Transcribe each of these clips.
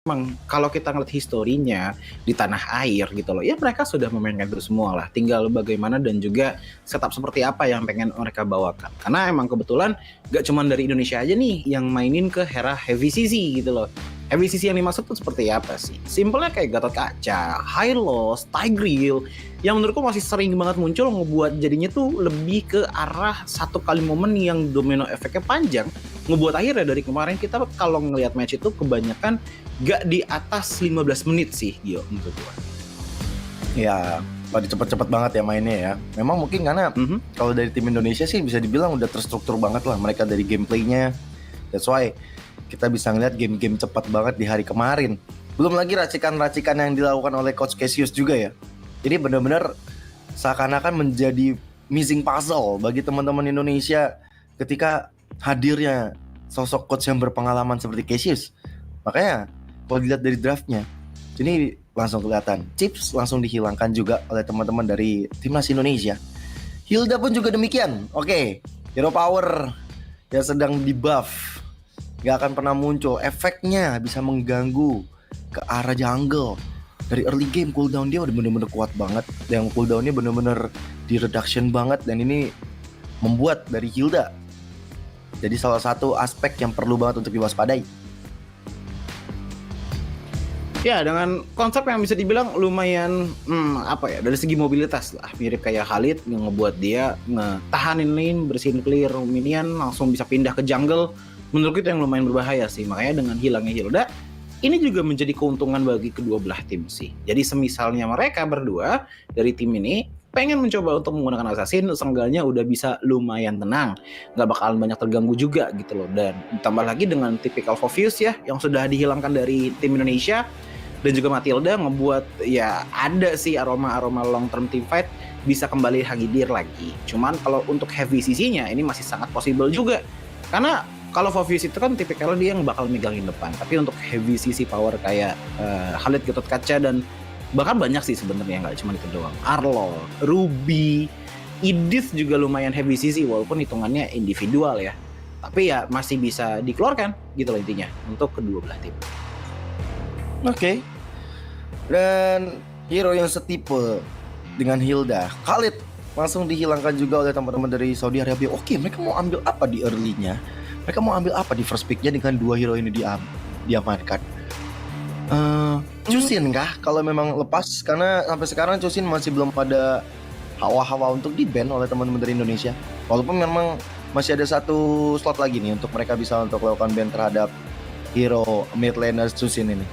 Memang kalau kita ngeliat historinya di tanah air gitu loh, ya mereka sudah memainkan itu semua lah. Tinggal bagaimana dan juga setup seperti apa yang pengen mereka bawakan. Karena emang kebetulan gak cuma dari Indonesia aja nih yang mainin ke era Heavy CC gitu loh. Heavy CC yang dimaksud tuh seperti apa sih? Simpelnya kayak Gatot Kaca, Hylos, Tigreal, yang menurutku masih sering banget muncul ngebuat jadinya tuh lebih ke arah satu kali momen yang domino efeknya panjang, ngebuat akhirnya dari kemarin kita kalau ngelihat match itu kebanyakan gak di atas 15 menit sih Gio menurut gua. Ya, pada cepet-cepet banget ya mainnya ya. Memang mungkin karena kalau dari tim Indonesia sih bisa dibilang udah terstruktur banget lah mereka dari gameplaynya. That's why kita bisa ngeliat game-game cepat banget di hari kemarin. Belum lagi racikan-racikan yang dilakukan oleh Coach Cassius juga ya. Jadi benar-benar seakan-akan menjadi missing puzzle bagi teman-teman Indonesia ketika hadirnya sosok coach yang berpengalaman seperti Cassius. Makanya kalau dilihat dari draftnya, ini langsung kelihatan chips langsung dihilangkan juga oleh teman-teman dari timnas Indonesia. Hilda pun juga demikian. Oke, hero power yang sedang di buff gak akan pernah muncul. Efeknya bisa mengganggu ke arah jungle. Dari early game cooldown dia udah bener-bener kuat banget. Yang cooldownnya bener-bener di reduction banget. Dan ini membuat dari Hilda jadi salah satu aspek yang perlu banget untuk diwaspadai. Ya, dengan konsep yang bisa dibilang lumayan dari segi mobilitas lah, mirip kayak Khalid yang ngebuat dia ngetahanin lane, bersihin clear minion, langsung bisa pindah ke jungle. Menurut itu yang lumayan berbahaya sih. Makanya dengan hilangnya Hilda, ini juga menjadi keuntungan bagi kedua belah tim sih. Jadi semisalnya mereka berdua dari tim ini pengen mencoba untuk menggunakan assassin, seenggaknya udah bisa lumayan tenang, nggak bakalan banyak terganggu juga gitu loh. Dan ditambah lagi dengan typical Fofius ya yang sudah dihilangkan dari tim Indonesia, dan juga Matilda ngebuat ya ada sih aroma-aroma long term team fight bisa kembali hadir lagi. Cuman kalau untuk heavy CC-nya ini masih sangat possible juga. Karena kalau Fofius itu kan tipikalnya dia yang bakal megangin depan. Tapi untuk heavy CC power kayak Khalid, Gatot Kaca, dan bahkan banyak sih sebenarnya, nggak cuma itu doang. Arlo, Ruby, Idith juga lumayan heavy CC walaupun hitungannya individual ya. Tapi ya masih bisa dikeluarkan gitu loh intinya untuk kedua belah tim. Oke. Dan hero yang setipe dengan Hilda, Khalid, langsung dihilangkan juga oleh teman-teman dari Saudi Arabia. Oke, mereka mau ambil apa di early-nya? Mereka mau ambil apa di first pick-nya dengan dua hero ini diamankan? Chusin kah? Kalau memang lepas, karena sampai sekarang Chusin masih belum pada hawa-hawa untuk di-ban oleh teman-teman dari Indonesia. Walaupun memang masih ada satu slot lagi nih untuk mereka bisa untuk melakukan ban terhadap hero mid laner Chusin ini.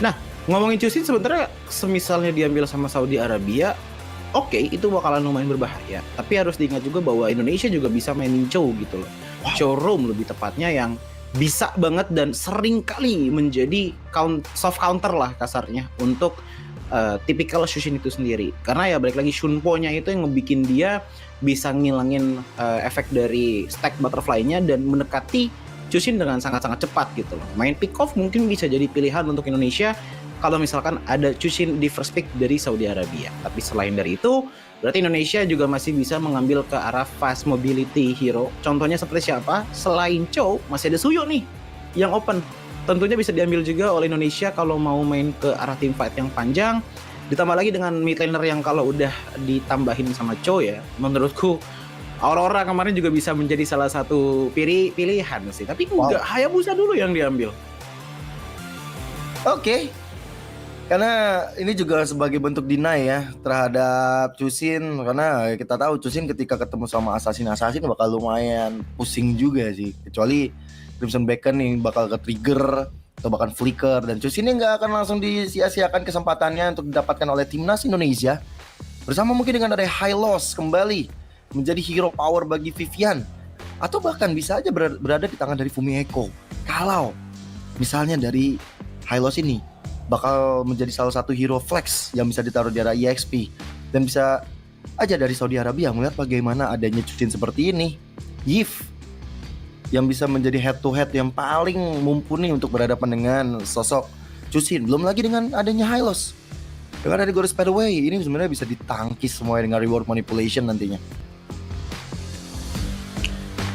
Nah, ngomongin Chusin sebenarnya semisalnya diambil sama Saudi Arabia, oke, itu bakalan lumayan berbahaya. Tapi harus diingat juga bahwa Indonesia juga bisa mainin Chow gitu loh. Wow. Showroom lebih tepatnya yang bisa banget dan sering kali menjadi soft counter lah kasarnya untuk typical Chusin itu sendiri. Karena ya balik lagi Shunpo-nya itu yang ngebikin dia bisa ngilangin efek dari stack butterfly-nya dan mendekati Chusin dengan sangat-sangat cepat gitu loh. Main pick off mungkin bisa jadi pilihan untuk Indonesia kalau misalkan ada Chusin di first pick dari Saudi Arabia. Tapi selain dari itu, berarti Indonesia juga masih bisa mengambil ke arah fast mobility hero. Contohnya seperti siapa? Selain Chow, masih ada Suyo nih yang open. Tentunya bisa diambil juga oleh Indonesia kalau mau main ke arah team fight yang panjang. Ditambah lagi dengan mid laner yang kalau udah ditambahin sama Chow ya, menurutku Aurora kemarin juga bisa menjadi salah satu pilihan sih. Tapi enggak, Hayabusa dulu yang diambil. Oke. Karena ini juga sebagai bentuk deny ya terhadap Chusin. Karena kita tahu Chusin ketika ketemu sama assassin bakal lumayan pusing juga sih. Kecuali Crimson Beacon nih bakal ke-trigger atau bahkan flicker. Dan Chusin ini nggak akan langsung disia-siakan kesempatannya untuk didapatkan oleh timnas Indonesia. Bersama mungkin dengan ada Hylos kembali menjadi hero power bagi Vivian, atau bahkan bisa aja berada di tangan dari Fumieko. Kalau misalnya dari Hylos ini bakal menjadi salah satu hero flex yang bisa ditaruh di area EXP, dan bisa aja dari Saudi Arabia melihat bagaimana adanya Chusin seperti ini, Yif yang bisa menjadi head to head yang paling mumpuni untuk berhadapan dengan sosok Chusin. Belum lagi dengan adanya Hylos, dengan ada Goddess Pathway, ini sebenarnya bisa ditangkis semuanya dengan reward manipulation nantinya.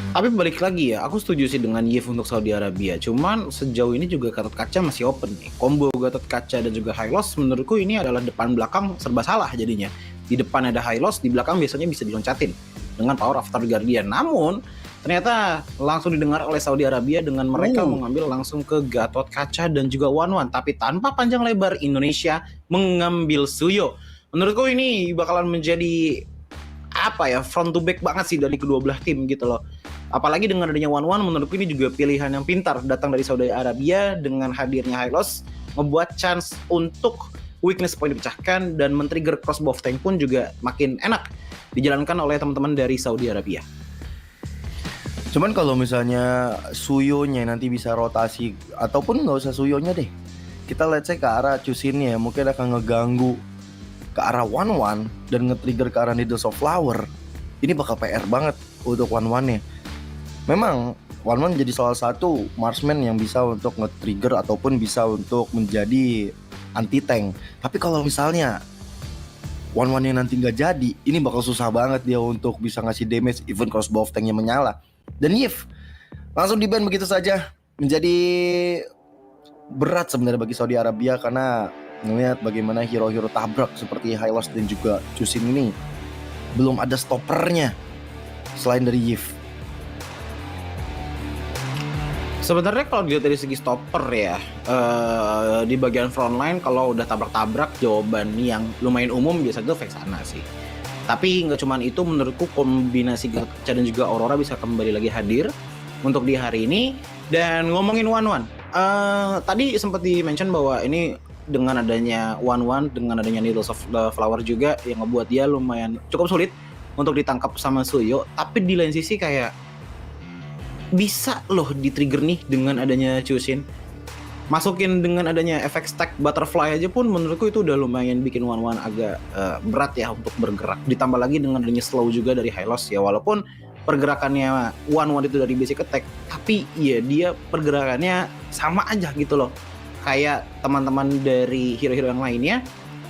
Tapi balik lagi ya, aku setuju sih dengan Yves untuk Saudi Arabia. Cuman sejauh ini juga Gatot Kaca masih open nih. Combo Gatot Kaca dan juga Hylos menurutku ini adalah depan belakang serba salah jadinya. Di depan ada Hylos, di belakang biasanya bisa diloncatin dengan power of Third Guardian. Namun ternyata langsung didengar oleh Saudi Arabia dengan mereka mengambil langsung ke Gatot Kaca dan juga Wan. Tapi tanpa panjang lebar, Indonesia mengambil Suyo. Menurutku ini bakalan menjadi apa ya, front to back banget sih dari kedua belah tim gitu loh. Apalagi dengan adanya Wan, menurutku ini juga pilihan yang pintar datang dari Saudi Arabia. Dengan hadirnya Hylos membuat chance untuk weakness point dipecahkan dan men-trigger crossbow of tank pun juga makin enak dijalankan oleh teman-teman dari Saudi Arabia. Cuman kalau misalnya Suyonya nanti bisa rotasi, ataupun nggak usah Suyonya deh, kita let's say ke arah Chusinnya mungkin akan ngeganggu ke arah Wan dan nge-trigger ke arah Needles of Flower. Ini bakal PR banget untuk Wan-nya. Memang Wan jadi salah satu marksman yang bisa untuk nge-trigger ataupun bisa untuk menjadi anti tank. Tapi kalau misalnya Wan-nya nanti nggak jadi, ini bakal susah banget dia untuk bisa ngasih damage even crossbow of tanknya menyala. Dan Yves langsung di-ban begitu saja, menjadi berat sebenarnya bagi Saudi Arabia karena ngelihat bagaimana hero-hero tabrak seperti Hylos dan juga Chusin ini belum ada stoppernya selain dari Yves. Sebenarnya kalau dilihat dari segi stopper ya, di bagian frontline kalau udah tabrak-tabrak, jawaban yang lumayan umum biasanya itu Vexana sih. Tapi nggak cuma itu, menurutku kombinasi Gatot Kaca dan juga Aurora bisa kembali lagi hadir untuk di hari ini. Dan ngomongin Wan, tadi sempat di-mention bahwa ini dengan adanya Wan, dengan adanya Needles of the Flower juga yang ngebuat dia lumayan cukup sulit untuk ditangkap sama Suyo. Tapi di lain sisi kayak bisa loh di-trigger nih dengan adanya Chusin. Masukin dengan adanya efek stack butterfly aja pun menurutku itu udah lumayan bikin Wan agak berat ya untuk bergerak. Ditambah lagi dengan adanya slow juga dari Hylos ya, walaupun pergerakannya Wan itu dari basic attack, tapi ya dia pergerakannya sama aja gitu loh kayak teman-teman dari hero-hero yang lainnya.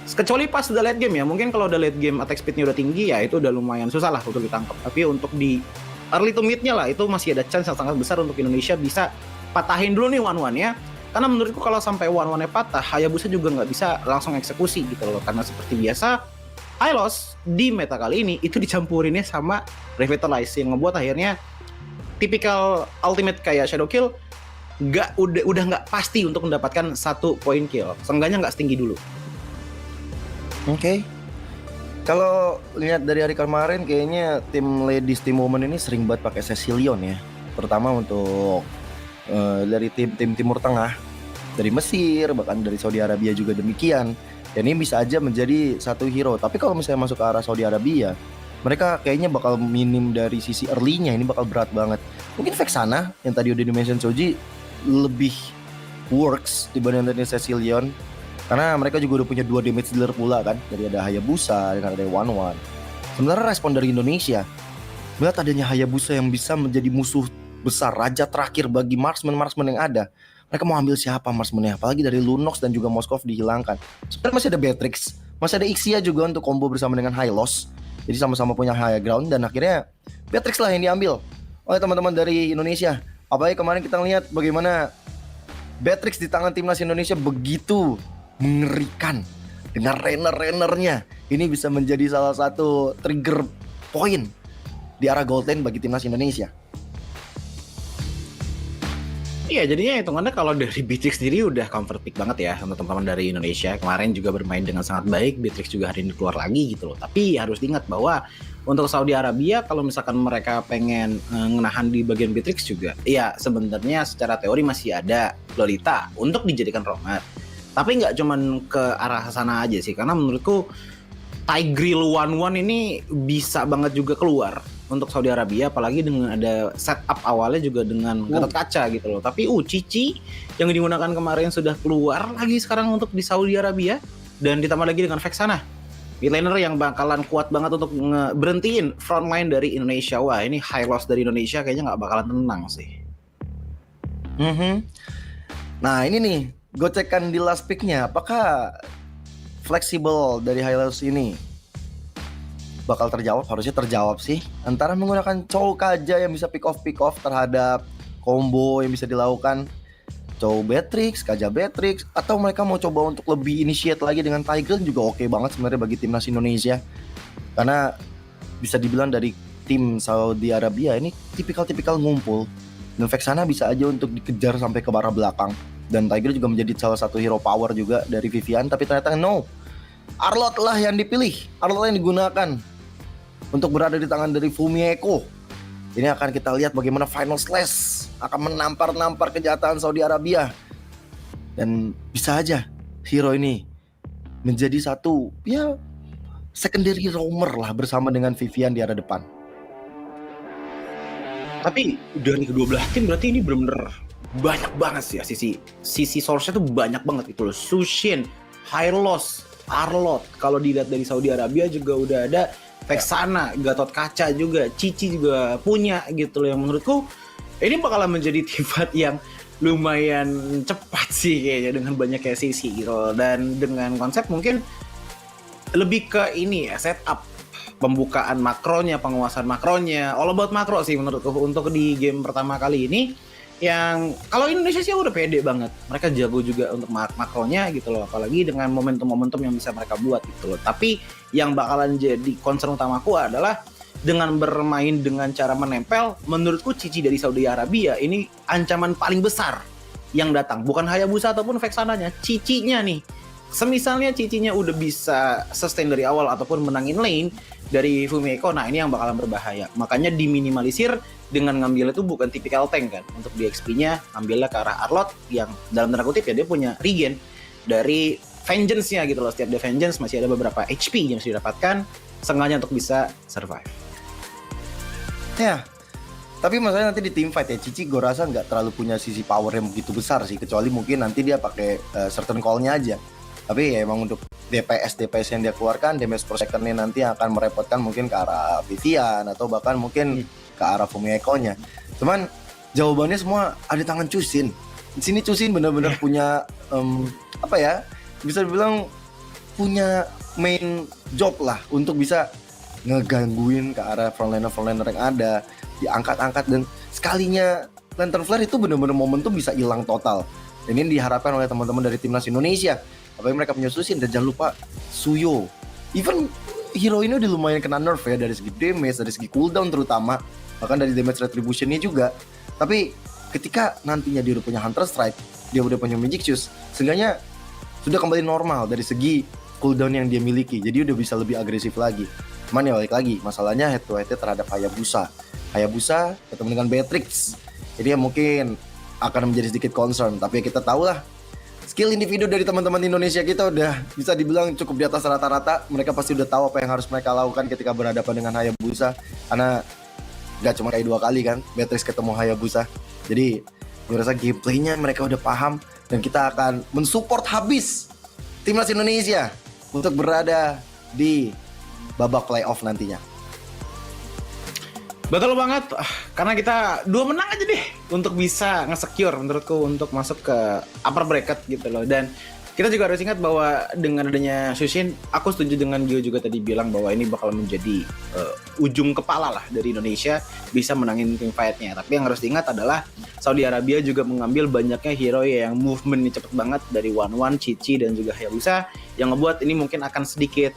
Kecuali pas udah late game ya, mungkin kalau udah late game attack speednya udah tinggi ya itu udah lumayan susah lah untuk ditangkap. Tapi untuk di early to mid-nya lah itu masih ada chance yang sangat besar untuk Indonesia bisa patahin dulu nih Wan-nya. Karena menurutku kalau sampai Wan-nya patah, Hayabusa juga nggak bisa langsung eksekusi gitu loh. Karena seperti biasa, Hylos di meta kali ini itu dicampurinnya sama Revitalize yang ngebuat akhirnya tipikal ultimate kayak Shadow Kill udah nggak pasti untuk mendapatkan 1 point kill. Seenggaknya nggak setinggi dulu. Oke. Kalau lihat dari hari kemarin kayaknya tim ladies team woman ini sering banget pakai Cecilion ya. Terutama untuk dari tim Timur Tengah, dari Mesir, bahkan dari Saudi Arabia juga demikian. Dan ini bisa aja menjadi satu hero. Tapi kalau misalnya masuk ke arah Saudi Arabia, mereka kayaknya bakal minim dari sisi early-nya, ini bakal berat banget. Mungkin Vexana yang tadi udah di-mention Soji lebih works dibanding dari Cecilion. Karena mereka juga udah punya 2 damage dealer pula kan. Dari ada Hayabusa, dan ada Wan. Sebenarnya respon dari Indonesia melihat adanya Hayabusa yang bisa menjadi musuh besar, raja terakhir bagi marksman yang ada. Mereka mau ambil siapa marksman-nya? Apalagi dari Lunox dan juga Moskov dihilangkan. Sebenarnya masih ada Beatrix, masih ada Ixia juga untuk combo bersama dengan Hylos. Jadi sama-sama punya high ground dan akhirnya Beatrix lah yang diambil oleh teman-teman dari Indonesia. Apalagi kemarin kita lihat bagaimana Beatrix di tangan timnas Indonesia begitu mengerikan dengan Rainer-nya. Ini bisa menjadi salah satu trigger point di arah gold lane bagi timnas Indonesia. Iya, jadinya hitungannya kalau dari Beatrix sendiri udah comfort pick banget ya untuk teman-teman dari Indonesia. Kemarin juga bermain dengan sangat baik, Beatrix juga hari ini keluar lagi gitu loh. Tapi harus diingat bahwa untuk Saudi Arabia kalau misalkan mereka pengen ngenahan di bagian Beatrix juga, ya sebenarnya secara teori masih ada Lolita untuk dijadikan roamer. Tapi nggak cuman ke arah sana aja sih, karena menurutku Tigreal 1-1 ini bisa banget juga keluar untuk Saudi Arabia, apalagi dengan ada setup awalnya juga dengan Gatot Kaca gitu loh. Tapi Cici yang digunakan kemarin sudah keluar lagi sekarang untuk di Saudi Arabia, dan ditambah lagi dengan Vexana, midlaner yang bakalan kuat banget untuk berhentiin frontline dari Indonesia. Wah, ini high loss dari Indonesia kayaknya nggak bakalan tenang sih. Nah ini nih, gocekan di last pick-nya, apakah fleksibel dari Hylos ini bakal terjawab, harusnya terjawab sih, antara menggunakan Chow Kaja yang bisa pick off terhadap combo yang bisa dilakukan Chow Beatrix, Kaja Beatrix, atau mereka mau coba untuk lebih initiate lagi dengan Tiger juga oke banget sebenarnya bagi timnas Indonesia. Karena bisa dibilang dari tim Saudi Arabia ini tipikal-tipikal ngumpul, dan Vexana bisa aja untuk dikejar sampai ke arah belakang. Dan Tiger juga menjadi salah satu hero power juga dari Vivian, tapi ternyata no, Arlott lah yang dipilih, Arlott lah yang digunakan untuk berada di tangan dari Fumieko. Ini akan kita lihat bagaimana Final Slash akan menampar kejahatan Saudi Arabia. Dan bisa aja hero ini menjadi satu ya secondary roamer lah bersama dengan Vivian di arah depan. Tapi dari kedua belah tim berarti ini benar-benar banyak banget sih ya sisi source-nya tuh banyak banget itu loh. Sushin, Hylos, Arlott. Kalau dilihat dari Saudi Arabia juga udah ada Vexana, Gatot Kaca juga, Cici juga punya gitu loh, yang menurutku ini bakalan menjadi tim fight yang lumayan cepat sih kayaknya dengan banyaknya sisi gitu. Dan dengan konsep mungkin lebih ke ini ya, setup, pembukaan makronya, penguasaan makronya, all about makro sih menurutku untuk di game pertama kali ini. Yang kalau Indonesia sih udah pede banget, mereka jago juga untuk makronya gitu loh, apalagi dengan momentum-momentum yang bisa mereka buat gitu loh. Tapi yang bakalan jadi concern utamaku adalah dengan bermain dengan cara menempel, menurutku Cici dari Saudi Arabia ini ancaman paling besar yang datang, bukan Hayabusa ataupun Vexananya, Cicinya nih. Semisalnya Cicinya udah bisa sustain dari awal ataupun menangin lane dari Fumieko, nah ini yang bakalan berbahaya. Makanya diminimalisir dengan ngambil itu bukan tipikal tank kan. Untuk di XP-nya ambilnya ke arah Arlott yang dalam tanda kutip ya dia punya regen dari Vengeance-nya gitu loh. Setiap dia Vengeance masih ada beberapa HP yang harus didapatkan sengaja untuk bisa survive. Ya, tapi masalahnya nanti di team fight ya, Cici gue rasa nggak terlalu punya sisi power yang begitu besar sih, kecuali mungkin nanti dia pakai certain call-nya aja. Tapi ya emang untuk DPS yang dia keluarkan, damage per second-nya nanti akan merepotkan mungkin ke arah Vivian atau bahkan mungkin ke arah Fumieko-nya. Cuman jawabannya semua ada tangan Chusin. Di sini Chusin benar-benar punya apa ya? Bisa dibilang punya main job lah untuk bisa ngegangguin ke arah frontliner yang ada, diangkat-angkat, dan sekalinya Lantern Flare itu benar-benar momentum bisa hilang total. Dan ini diharapkan oleh teman-teman dari timnas Indonesia. Apalagi mereka punya Sushin, dan jangan lupa Suyo. Even hero ini udah lumayan kena nerf ya dari segi damage, dari segi cooldown terutama, bahkan dari damage retribution-nya juga. Tapi ketika nantinya dia udah punya Hunter Strike, dia udah punya Magic Shoes, seenggaknya sudah kembali normal dari segi cooldown yang dia miliki. Jadi udah bisa lebih agresif lagi. Cuman ya balik lagi, masalahnya head to head terhadap Hayabusa ketemu dengan Beatrix. Jadi ya mungkin akan menjadi sedikit concern. Tapi kita tahu lah, skill individu dari teman-teman Indonesia kita udah bisa dibilang cukup di atas rata-rata. Mereka pasti udah tahu apa yang harus mereka lakukan ketika berhadapan dengan Hayabusa. Karena gak cuma kayak 2 kali kan Beatrix ketemu Hayabusa. Jadi gue rasa gameplaynya mereka udah paham, dan kita akan mensupport habis timnas Indonesia untuk berada di babak playoff nantinya. Betul banget, karena kita 2 menang aja deh untuk bisa nge-secure menurutku untuk masuk ke upper bracket gitu loh. Dan kita juga harus ingat bahwa dengan adanya Sushin, aku setuju dengan Gio juga tadi bilang bahwa ini bakal menjadi ujung kepala lah dari Indonesia bisa menangin team fight-nya. Tapi yang harus diingat adalah Saudi Arabia juga mengambil banyaknya hero yang movement-nya cepet banget dari One, Cici, dan juga Hayabusa, yang ngebuat ini mungkin akan sedikit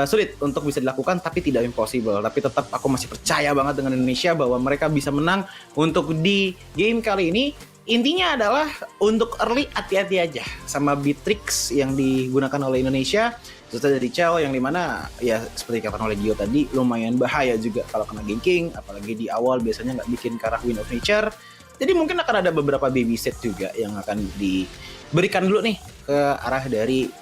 sulit untuk bisa dilakukan, tapi tidak impossible. Tapi tetap aku masih percaya banget dengan Indonesia bahwa mereka bisa menang untuk di game kali ini. Intinya adalah untuk early hati-hati aja sama Beatrix yang digunakan oleh Indonesia, serta dari Chow yang dimana ya seperti katakan oleh Gio tadi lumayan bahaya juga kalau kena ganking, apalagi di awal biasanya nggak bikin ke arah Wind of Nature. Jadi mungkin akan ada beberapa baby set juga yang akan diberikan dulu nih ke arah dari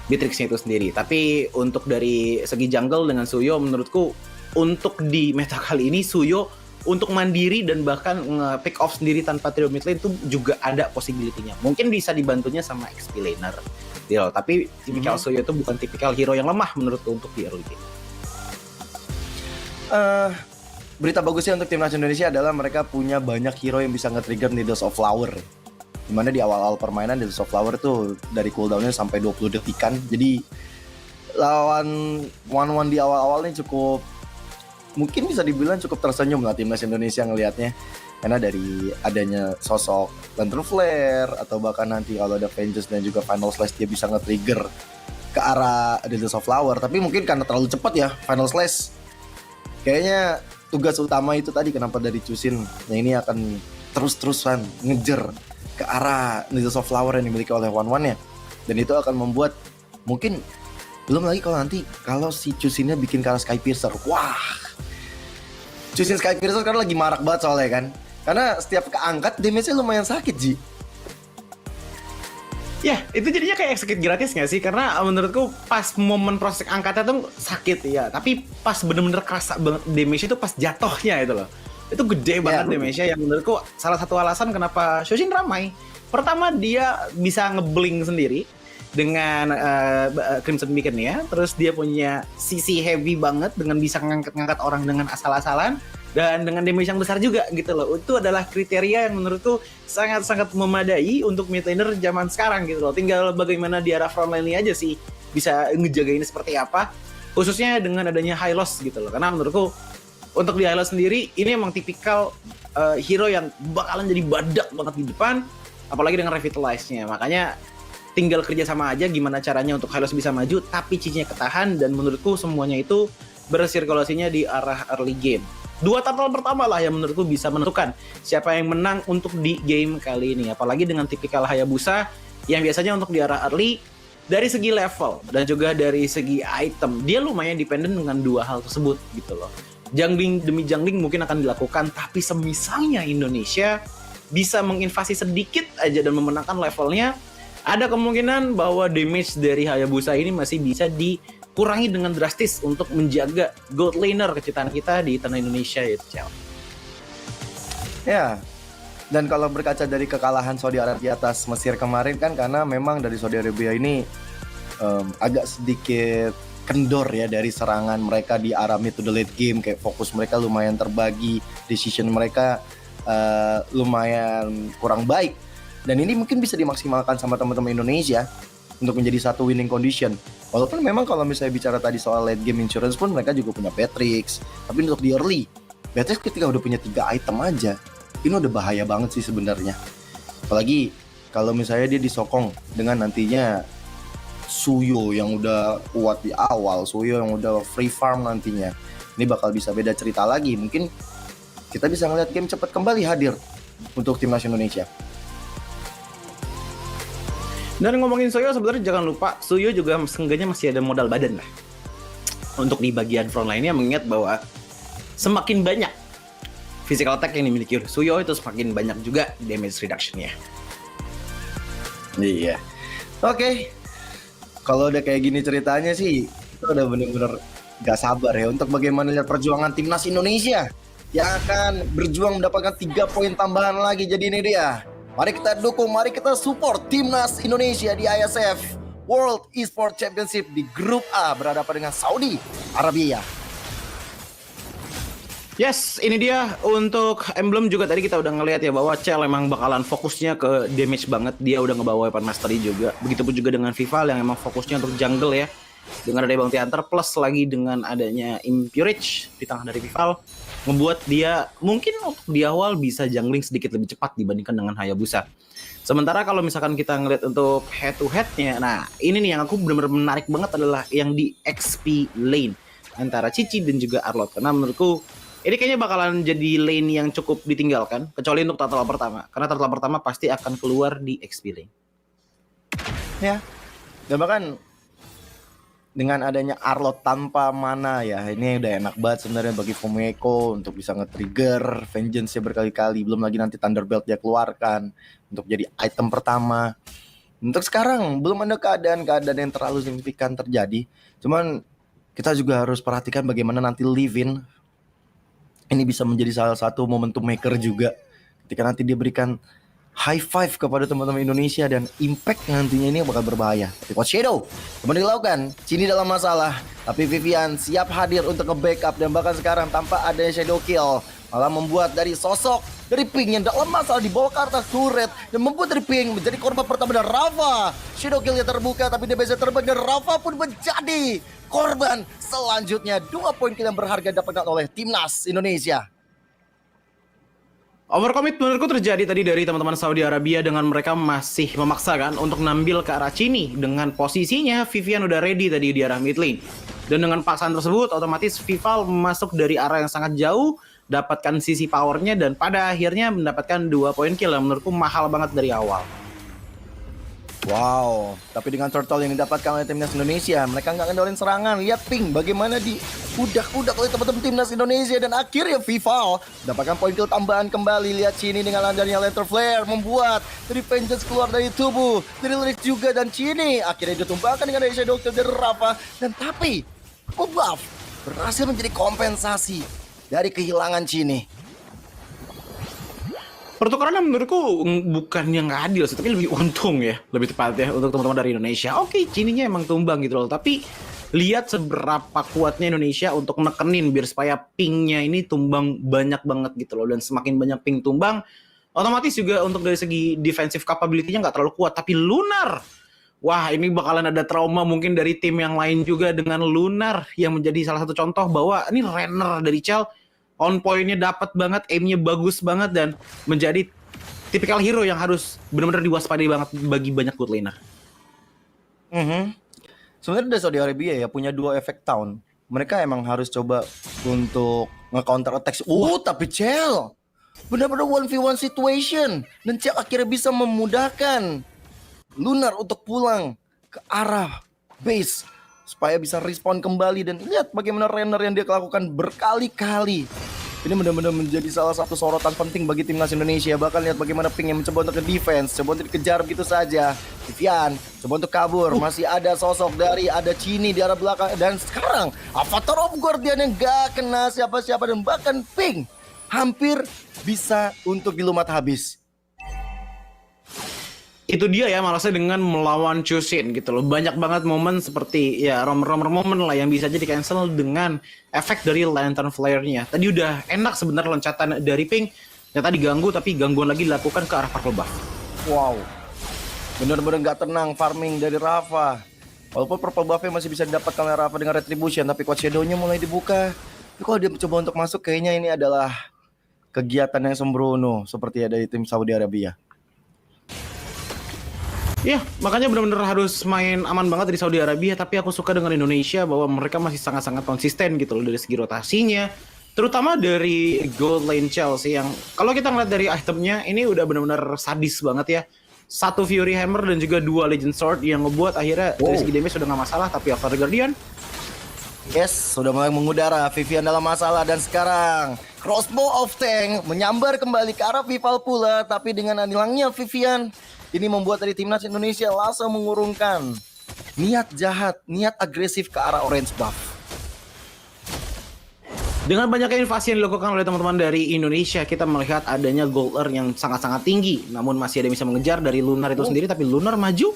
Beatrix-nya itu sendiri. Tapi untuk dari segi jungle dengan Suyo, menurutku untuk di meta kali ini Suyo untuk mandiri dan bahkan nge-pick off sendiri tanpa trio mid lane itu juga ada possibility-nya. Mungkin bisa dibantunya sama XP laner. Tapi tipikal Suyo itu bukan tipikal hero yang lemah menurutku untuk di early game. Berita bagusnya untuk timnas Indonesia adalah mereka punya banyak hero yang bisa nge-trigger Needles of Flower. Dimana di awal-awal permainan Needles of Flower tuh dari cooldown-nya sampai 20 detikan. Jadi lawan one di awal-awal nih cukup, mungkin bisa dibilang cukup tersenyum lah timnas Indonesia ngelihatnya, karena dari adanya sosok Lantern Flare atau bahkan nanti kalau ada Vengeance dan juga Final Slash dia bisa nge-trigger ke arah Desert of Flower. Tapi mungkin karena terlalu cepat ya Final Slash, kayaknya tugas utama itu tadi kenapa dari Chusin, nah ini akan terus-terusan ngejar ke arah Desert of Flower yang dimiliki oleh One ya, dan itu akan membuat mungkin belum lagi kalau si Chusinnya bikin ke arah Sky Piercer, wah Chusin Sky Piercer kan lagi marak banget soalnya kan, karena setiap keangkat damage-nya lumayan sakit Ji. Ya, itu jadinya kayak sakit gratis nggak sih? Karena menurutku pas momen proses angkatnya tuh sakit ya, tapi pas bener-bener kerasa banget damage itu pas jatuhnya itu loh. Itu gede banget damage-nya, yang menurutku salah satu alasan kenapa Shoshin ramai. Pertama, dia bisa ngeblink sendiri dengan Crimson Beacon ya, terus dia punya sisi heavy banget dengan bisa ngangkat-ngangkat orang dengan asal-asalan, dan dengan damage yang besar juga gitu loh. Itu adalah kriteria yang menurutku sangat-sangat memadai untuk mid laner zaman sekarang gitu loh. Tinggal bagaimana di arah front line aja sih bisa ngejaga ini seperti apa, khususnya dengan adanya high loss gitu loh. Karena menurutku untuk di high loss sendiri ini emang tipikal hero yang bakalan jadi badak banget di depan, apalagi dengan revitalize-nya. Makanya tinggal kerja sama aja gimana caranya untuk high loss bisa maju tapi cincinya ketahan, dan menurutku semuanya itu bersirkulasinya di arah early game. 2 turtle pertama lah yang menurutku bisa menentukan siapa yang menang untuk di game kali ini. Apalagi dengan tipikal Hayabusa yang biasanya untuk di arah early, dari segi level dan juga dari segi item, dia lumayan dependen dengan 2 hal tersebut gitu loh. Jungling demi jungling mungkin akan dilakukan, tapi semisalnya Indonesia bisa menginvasi sedikit aja dan memenangkan levelnya, ada kemungkinan bahwa damage dari Hayabusa ini masih bisa dikurangi dengan drastis untuk menjaga gold laner kecintaan kita di tanah Indonesia itu, Cel. Ya, dan kalau berkaca dari kekalahan Saudi Arabia atas Mesir kemarin kan, karena memang dari Saudi Arabia ini agak sedikit kendor ya dari serangan mereka di arah mid to the late game, kayak fokus mereka lumayan terbagi, decision mereka lumayan kurang baik. Dan ini mungkin bisa dimaksimalkan sama teman-teman Indonesia untuk menjadi satu winning condition. Walaupun memang kalau misalnya bicara tadi soal late game insurance pun mereka juga punya Patrix. Tapi untuk di early, Patrix ketika udah punya 3 item aja, ini udah bahaya banget sih sebenarnya. Apalagi kalau misalnya dia disokong dengan nantinya Suyo yang udah kuat di awal, Suyo yang udah free farm nantinya. Ini bakal bisa beda cerita lagi. Mungkin kita bisa ngeliat game cepat kembali hadir untuk timnas Indonesia. Dan ngomongin Suyo, sebenarnya jangan lupa Suyo juga seenggaknya masih ada modal badan lah untuk di bagian front line-nya, mengingat bahwa semakin banyak physical attack yang dimiliki Suyo itu semakin banyak juga damage reduction-nya. Iya. Oke. Kalau udah kayak gini ceritanya sih, kita udah bener-bener gak sabar ya untuk bagaimana lihat perjuangan timnas Indonesia yang akan berjuang mendapatkan 3 poin tambahan lagi. Jadi ini dia. Mari kita dukung, mari kita support timnas Indonesia di ISF World Esports Championship di grup A berhadapan dengan Saudi Arabia. Yes, ini dia untuk Emblem juga tadi kita udah ngelihat ya bahwa Cel emang bakalan fokusnya ke damage banget. Dia udah ngebawa weapon mastery juga. Begitupun juga dengan Vival yang emang fokusnya untuk jungle ya. Dengan ada Bounty Hunter plus lagi dengan adanya Impurage di tengah dari Vival, membuat dia mungkin di awal bisa jungling sedikit lebih cepat dibandingkan dengan Hayabusa. Sementara kalau misalkan kita ngeliat untuk head to headnya, nah ini nih yang aku benar-benar menarik banget adalah yang di XP lane antara Cici dan juga Arlott. Karena menurutku ini kayaknya bakalan jadi lane yang cukup ditinggalkan, kecuali untuk turtle pertama. Karena turtle pertama pasti akan keluar di XP lane. Ya, dan bahkan dengan adanya Arlott tanpa mana ya, ini udah enak banget sebenarnya bagi Fumeko untuk bisa nge-trigger Vengeance-nya berkali-kali. Belum lagi nanti Thunderbelt dia keluarkan untuk jadi item pertama. Untuk sekarang belum ada keadaan-keadaan yang terlalu signifikan terjadi. Cuman kita juga harus perhatikan bagaimana nanti Livin ini bisa menjadi salah satu momentum maker juga. Ketika nanti dia berikan high five kepada teman-teman Indonesia dan impact nantinya ini bakal berbahaya. Tapi Coach Shadow kembali dilakukan, Cini dalam masalah, tapi Vivian siap hadir untuk nge-backup dan bahkan sekarang tanpa adanya Shadow Kill, malah membuat dari sosok dari Pink yang dalam masalah dibawa ke atas turret dan membuat dari Pink menjadi korban pertama dari Rafa. Shadow Kill-nya terbuka tapi dia bisa terbang dan Rafa pun menjadi korban selanjutnya. 2 poin kill yang berharga dapatkan oleh Timnas Indonesia. Overcommit menurutku terjadi tadi dari teman-teman Saudi Arabia dengan mereka masih memaksakan untuk ngambil ke arah Cini. Dengan posisinya Vivian udah ready tadi di arah mid lane. Dan dengan paksaan tersebut otomatis Vival masuk dari arah yang sangat jauh, dapatkan sisi powernya dan pada akhirnya mendapatkan 2 poin kill yang menurutku mahal banget dari awal. Wow, tapi dengan turtle yang didapatkan oleh Timnas Indonesia, mereka nggak ngendalin serangan. Lihat Pink bagaimana di udak-udak oleh teman-teman Timnas Indonesia dan akhirnya Vival mendapatkan poin kill tambahan kembali. Lihat Cini dengan landarnya Lantern Flare membuat dari Vengeance keluar dari tubuh dari Lyrics juga dan Cini akhirnya ditumbangkan dengan dari Shadow Kill dari Rafa dan tapi buff berhasil menjadi kompensasi dari kehilangan Cini. Pertukarannya menurutku bukan yang nggak adil sih, tapi lebih untung ya, lebih tepat ya untuk teman-teman dari Indonesia. Oke, Cininya emang tumbang gitu loh, tapi lihat seberapa kuatnya Indonesia untuk nekenin biar supaya pingnya ini tumbang banyak banget gitu loh. Dan semakin banyak ping tumbang, otomatis juga untuk dari segi defensive capability-nya nggak terlalu kuat. Tapi Lunar, wah ini bakalan ada trauma mungkin dari tim yang lain juga dengan Lunar yang menjadi salah satu contoh bahwa ini Renner dari Chell on point-nya dapat banget, aim-nya bagus banget dan menjadi tipikal hero yang harus benar-benar diwaspadai banget bagi banyak good laner. Sebenarnya dari Saudi Arabia ya punya 2 efek town. Mereka emang harus coba untuk nge-counter attack. Tapi Chell benar-benar 1v1 situation dan Chell akhirnya bisa memudahkan Lunar untuk pulang ke arah base supaya bisa respawn kembali dan lihat bagaimana Renner yang dia lakukan berkali-kali. Ini benar-benar menjadi salah satu sorotan penting bagi Timnas Indonesia. Bahkan lihat bagaimana Pink yang mencoba untuk ke-defense, coba untuk dikejar begitu saja. Vivian coba untuk kabur, masih ada sosok dari ada Cini di arah belakang dan sekarang Avatar of Guardian yang gak kena siapa-siapa dan bahkan Pink hampir bisa untuk dilumat habis. Itu dia ya malasnya dengan melawan Chusin gitu loh. Banyak banget momen seperti ya romer momen lah yang bisa jadi cancel dengan efek dari Lantern Flare-nya. Tadi udah enak sebenarnya loncatan dari Pink, ternyata diganggu tapi gangguan lagi dilakukan ke arah purple buff. Wow, bener-bener gak tenang farming dari Rafa. Walaupun purple buff-nya masih bisa didapatkan oleh Rafa dengan retribution, tapi quad shadow-nya mulai dibuka. Tapi kalau dia mencoba untuk masuk, kayaknya ini adalah kegiatan yang sembrono seperti ada di tim Saudi Arabia. Ya, makanya benar-benar harus main aman banget dari Saudi Arabia. Tapi aku suka dengan Indonesia bahwa mereka masih sangat-sangat konsisten gitu loh dari segi rotasinya. Terutama dari gold lane Chelsea yang kalau kita ngeliat dari itemnya ini udah benar-benar sadis banget ya. 1 Fury Hammer dan juga 2 Legend Sword yang ngebuat akhirnya dari segi damage sudah nggak masalah. Tapi Avatar Guardian, yes, sudah mulai mengudara. Vivian dalam masalah dan sekarang Crossbow of Tank menyambar kembali ke arah Vival pula. Tapi dengan hilangnya Vivian, ini membuat dari Timnas Indonesia langsung mengurungkan niat jahat, niat agresif ke arah orange buff. dengan banyaknya invasi yang dilakukan oleh teman-teman dari Indonesia, kita melihat adanya gold earn yang sangat-sangat tinggi. Namun masih ada yang bisa mengejar dari Lunar itu sendiri, tapi Lunar maju.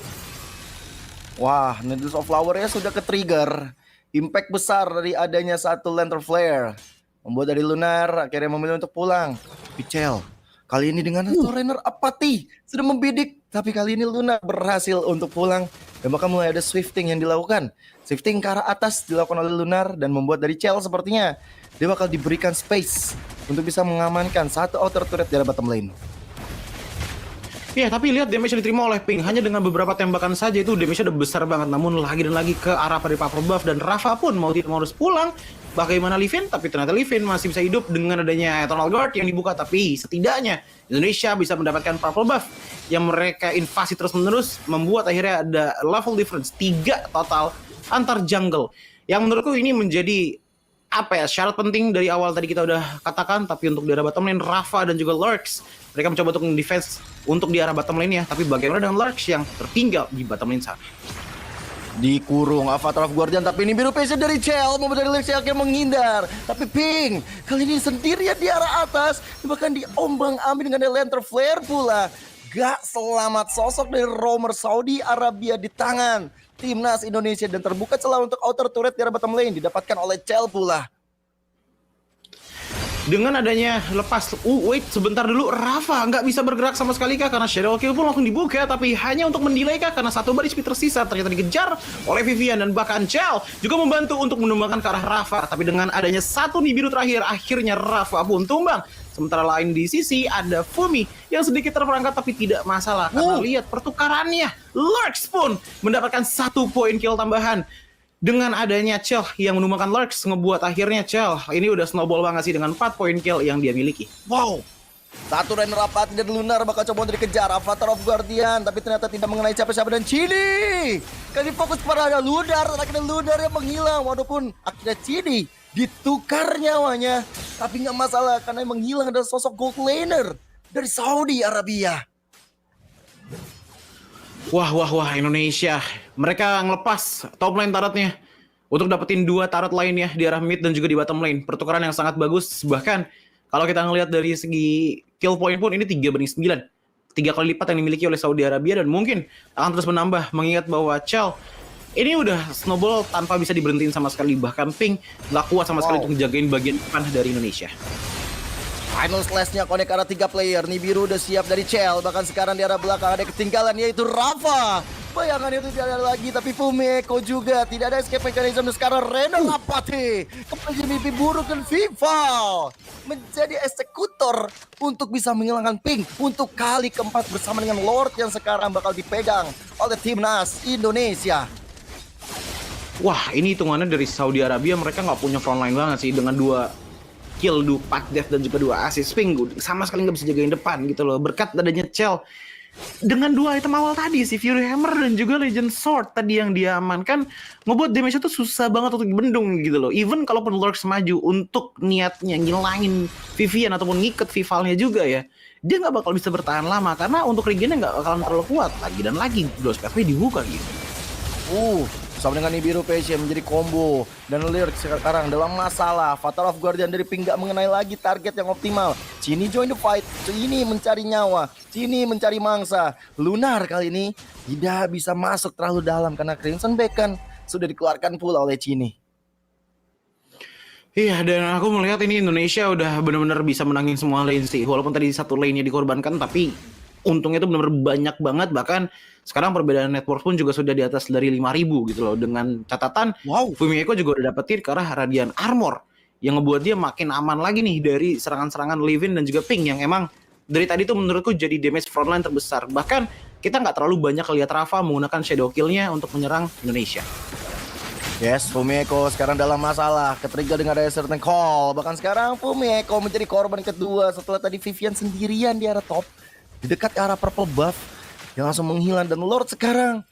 Wah, Needles of Flower-nya sudah ke-trigger. Impact besar dari adanya satu Lantern Flare membuat dari Lunar akhirnya memilih untuk pulang. Pichel kali ini dengan Renner apati sudah membidik, tapi kali ini Lunar berhasil untuk pulang dan bahkan mulai ada swifting yang dilakukan. Swifting ke arah atas dilakukan oleh Lunar dan membuat dari Chell sepertinya dia bakal diberikan space untuk bisa mengamankan satu outer turret dari bottom lane. Ya, tapi lihat damage yang diterima oleh Pink hanya dengan beberapa tembakan saja itu damage-nya udah besar banget. Namun lagi dan lagi ke arah dari Purple Buff dan Rafa pun mau tidak mau harus pulang. Bagaimana Livin? Tapi ternyata Livin masih bisa hidup dengan adanya Eternal Guard yang dibuka. Tapi setidaknya Indonesia bisa mendapatkan Purple Buff yang mereka invasi terus-menerus membuat akhirnya ada level difference 3 total antar jungle. Yang menurutku ini menjadi syarat penting dari awal tadi kita udah katakan. Tapi untuk di arah bottom lane Rafa dan juga Lurks, mereka mencoba untuk defense untuk di arah bottom lane ya. Tapi bagaimana dengan Lurks yang tertinggal di bottom lane sana? Dikurung Avatar of Guardian, tapi ini biru PC dari Chell membuat dari Lurks yang akhirnya menghindar. Tapi Pink kali ini sendirian di arah atas, bahkan diombang-ambing dengan Lantern Flare pula. Gak selamat sosok dari roamer Saudi Arabia di tangan Timnas Indonesia dan terbuka celah untuk outer turret di arah bottom lane didapatkan oleh Chell pula. Dengan adanya lepas, wait sebentar dulu, Rafa nggak bisa bergerak sama sekali kah karena Shadow Kill pun langsung dibuka, tapi hanya untuk mendelay kah karena satu baris speed tersisa ternyata dikejar oleh Vivian dan bahkan Chell juga membantu untuk menumbangkan ke arah Rafa, tapi dengan adanya satu Nibiru terakhir akhirnya Rafa pun tumbang. Sementara lain di sisi ada Fumi yang sedikit terperangkap tapi tidak masalah karena lihat pertukarannya, Lurks pun mendapatkan 1 poin kill tambahan. Dengan adanya Chell yang menumbangkan Lurks ngebuat akhirnya Chell ini udah snowball banget sih dengan 4 poin kill yang dia miliki. Wow. Satu runner up dan Lunar bakal coba untuk dikejar Avatar of Guardian, tapi ternyata tidak mengenai siapa-siapa dan Chini. Kali fokus pada ada Lunar, akhirnya Lunar yang menghilang walaupun akhirnya Chini ditukar nyawanya. Tapi nggak masalah karena yang menghilang adalah sosok gold laner dari Saudi Arabia. Wah, Indonesia. Mereka ngelepas top lane turretnya untuk dapetin 2 turret lainnya di arah mid dan juga di bottom lane. Pertukaran yang sangat bagus. Bahkan kalau kita ngelihat dari segi kill point pun ini 3/9. 3 kali lipat yang dimiliki oleh Saudi Arabia dan mungkin akan terus menambah mengingat bahwa Chell ini udah snowball tanpa bisa diberhentiin sama sekali. Bahkan Pink nggak kuat sama sekali untuk jagain bagian depan dari Indonesia. Final slash-nya connect arah 3 player. Nibiru udah siap dari Chell. Bahkan sekarang di arah belakang ada ketinggalan yaitu Rafa. Bayangan itu tidak ada lagi. Tapi Fumi Eko juga tidak ada escape mechanism. Dan sekarang Reno Rapati kembali mimpi buruk dan Vival menjadi eksekutor untuk bisa menghilangkan Pink untuk kali keempat bersama dengan Lord yang sekarang bakal dipegang oleh timnas Indonesia. Wah, ini hitungannya dari Saudi Arabia mereka nggak punya frontline banget sih dengan 2 kill, 4 death dan juga 2 assist. Pink sama sekali nggak bisa jagain depan gitu loh. Berkat adanya Chell dengan 2 item awal tadi si Fury Hammer dan juga Legend Sword tadi yang dia amankan ngebuat damage itu susah banget untuk dibendung gitu loh. Even kalaupun Lurks maju untuk niatnya ngilangin Vivian ataupun ngiket Vivalnya juga ya, dia nggak bakal bisa bertahan lama karena untuk regennya nggak bakalan terlalu kuat lagi dan lagi. Dose pathway dibuka gitu. Sama dengan Nibiru Passion menjadi combo dan Lyric sekarang dalam masalah. Avatar of Guardian dari Pink gak mengenai lagi target yang optimal. Chini join the fight. Chini mencari nyawa. Chini mencari mangsa. Lunar kali ini tidak bisa masuk terlalu dalam karena Crimson Beacon sudah dikeluarkan pula oleh Chini. Iya, dan aku melihat ini Indonesia udah benar-benar bisa menangin semua lane sih. Walaupun tadi satu lane-nya dikorbankan, tapi untungnya itu benar-benar banyak banget. Bahkan sekarang perbedaan network pun juga sudah di atas dari 5.000 gitu loh. Dengan catatan Fumi Eko juga udah dapetin ke arah Radiant Armor yang ngebuat dia makin aman lagi nih dari serangan-serangan Levin dan juga Pink yang emang dari tadi tuh menurutku jadi damage frontline terbesar. Bahkan kita nggak terlalu banyak lihat Rafa menggunakan shadow kill-nya untuk menyerang Indonesia. Yes, Fumi Eko sekarang dalam masalah. Ketrigger dengan ada certain call. Bahkan sekarang Fumi Eko menjadi korban kedua setelah tadi Vivian sendirian di arah top. Di dekat ke arah purple buff yang langsung menghilang dan Lord sekarang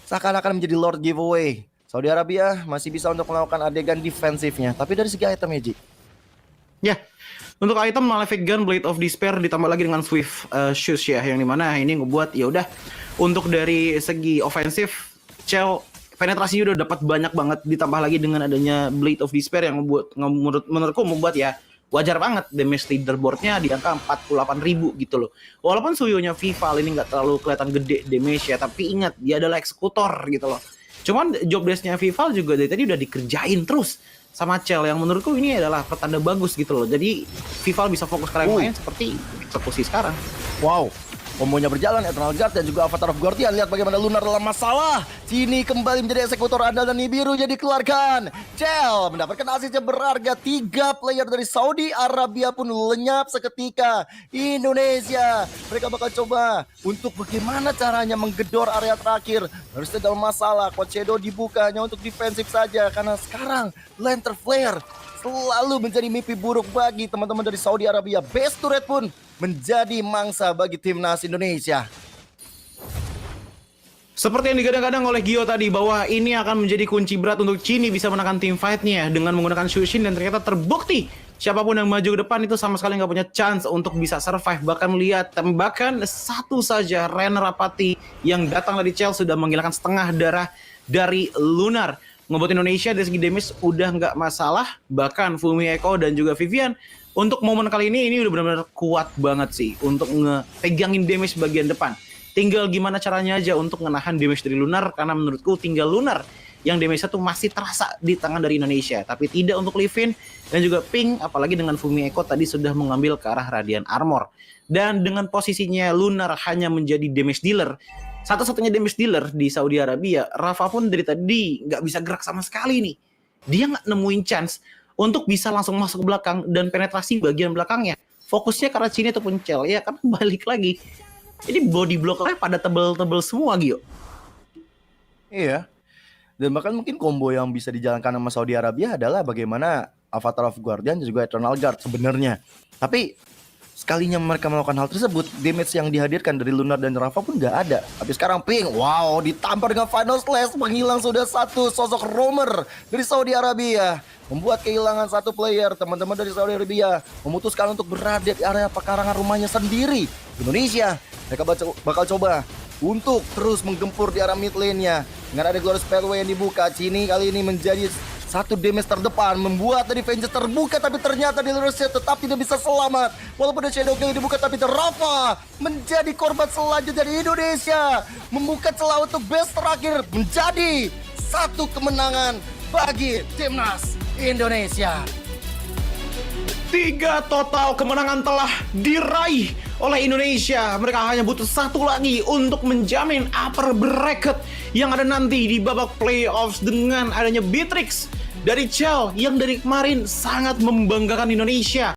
seakan-akan menjadi Lord giveaway. Saudi Arabia masih bisa untuk melakukan adegan defensifnya, tapi dari segi item ya Ji. Ya, untuk item Malefic Gun, Blade of Despair ditambah lagi dengan Swift Shoes ya, yang dimana ini ngebuat ya udah untuk dari segi ofensif Chell penetrasinya udah dapat banyak banget, ditambah lagi dengan adanya Blade of Despair yang menurutku membuat ya wajar banget damage leaderboardnya di angka 48.000 gitu loh. Walaupun Suyonya Vival ini nggak terlalu kelihatan gede damage ya, tapi ingat dia adalah eksekutor gitu loh. Cuman job desk-nya Vival juga dari tadi udah dikerjain terus sama Chell yang menurutku ini adalah pertanda bagus gitu loh. Jadi Vival bisa fokus ke lain seperti eksekusi sekarang. Wow, kombonya berjalan, Eternal Guard dan juga Avatar of Guardian. Lihat bagaimana Lunar dalam masalah. Sini kembali menjadi eksekutor andal dan Nibiru jadi keluarkan. Chell mendapatkan asisnya berharga. 3 player dari Saudi Arabia pun lenyap seketika. Indonesia, mereka bakal coba untuk bagaimana caranya menggedor area terakhir. Harusnya dalam masalah. Coach Shadow dibuka hanya untuk defensif saja. Karena sekarang Lantern Flare selalu menjadi mimpi buruk bagi teman-teman dari Saudi Arabia. Base turret pun menjadi mangsa bagi timnas Indonesia. Seperti yang digadang-gadang oleh Gio tadi bahwa ini akan menjadi kunci berat untuk Chini bisa menangkan tim fight-nya dengan menggunakan Shushin, dan ternyata terbukti siapapun yang maju ke depan itu sama sekali nggak punya chance untuk bisa survive. Bahkan lihat tembakan satu saja Ren Rapati yang datang dari Chell sudah menghilangkan setengah darah dari Lunar. Ngebuat Indonesia dari segi damage udah nggak masalah. Bahkan Fumi Eko dan juga Vivian untuk momen kali ini udah benar-benar kuat banget sih untuk ngepegangin damage bagian depan. Tinggal gimana caranya aja untuk menahan damage dari Lunar, karena menurutku tinggal Lunar yang damage-nya tuh masih terasa di tangan dari Indonesia, tapi tidak untuk Livin dan juga Pink, apalagi dengan Fumi Eko tadi sudah mengambil ke arah Radiant Armor. Dan dengan posisinya Lunar hanya menjadi damage dealer, satu-satunya damage dealer di Saudi Arabia, Rafa pun dari tadi nggak bisa gerak sama sekali nih. Dia nggak nemuin chance untuk bisa langsung masuk ke belakang dan penetrasi bagian belakangnya. Fokusnya karena Cini ataupun Cel, ya kan balik lagi. Ini body block-nya pada tebel-tebel semua, Gio. Iya. Dan bahkan mungkin combo yang bisa dijalankan sama Saudi Arabia adalah bagaimana Avatar of Guardian dan juga Eternal Guard sebenarnya. Tapi sekalinya mereka melakukan hal tersebut, damage yang dihadirkan dari Lunar dan Rafa pun nggak ada. Tapi sekarang Pink, wow, ditampar dengan Final Slash, menghilang sudah satu sosok roamer dari Saudi Arabia. Membuat kehilangan satu player. Teman-teman dari Saudi Arabia memutuskan untuk berada di area pekarangan rumahnya sendiri. Indonesia, mereka bakal coba untuk terus menggempur di arah mid lane-nya. Dengan ada Glorious Pathway yang dibuka, Cini kali ini menjadi satu damage terdepan, membuat dari Vengeance terbuka, tapi ternyata di Lurusnya tetap tidak bisa selamat. Walaupun ada Shadow Kill dibuka, tapi Rafa menjadi korban selanjutnya dari Indonesia. Membuka celah untuk base terakhir, menjadi satu kemenangan bagi Timnas Indonesia. 3 total kemenangan telah diraih oleh Indonesia. Mereka hanya butuh satu lagi untuk menjamin upper bracket yang ada nanti di babak playoffs dengan adanya Beatrix dari Chell yang dari kemarin sangat membanggakan Indonesia.